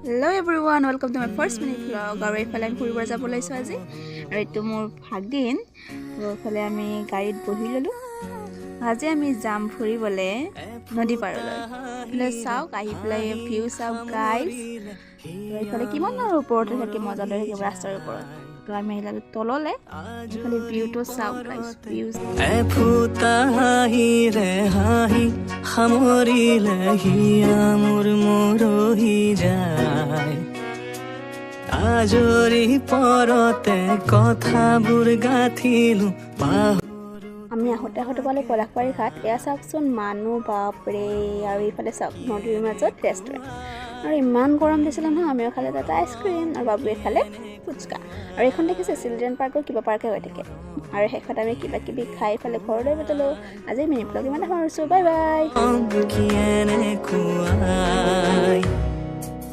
Hello everyone, welcome to my first mini vlog. আৰু এইফালে আমি ফুৰিব যাব লৈছো আজি আৰু এইটো মোৰ ভাগিন এইফালে আমি গাড়ীত বহি ললো আজি আমি যাম ফুৰিবলে নদী পাৰলৈ লৈ চাওক আহি পেলাই ভিউ চাওক গাইস এইফালে কিমান ওপৰতে থাকে মজা লৈ থাকে ৰাস্তাৰ ওপৰত তো আমি আহিলো তললে এইফালে ভিউটো চাওক গাইস ভিউ ফুটা হাঁহি ৰে হাঁহি সামৰিলে হিয়া মোৰ মৰহি যায় আজৰি পৰতে কথাবোৰ গাঁঠিলো আমি আহোঁতে পালে পলাশবাৰী ঘাট এয়া চাওকচোন মানুহ বাপৰে আৰু এইফালে চাওক নদীৰ মাজত ৰেষ্টুৰেণ্ট আৰু ইমান গৰম দিছিলে নহয় আমিও খালে তাতে আইচক্ৰীম আৰু বাবুৱে খালে ফুচকা আৰু এইখন দেখিছে চিলড্ৰেন পাৰ্কৰ কিবা পাৰ্কে হৈ থাকে আৰু শেষত আমি কিবা কিবি খাই ফালে ঘৰলৈ বতলো আজি মিনি ব্লগ ইমান সামৰিছোঁ বাই বাই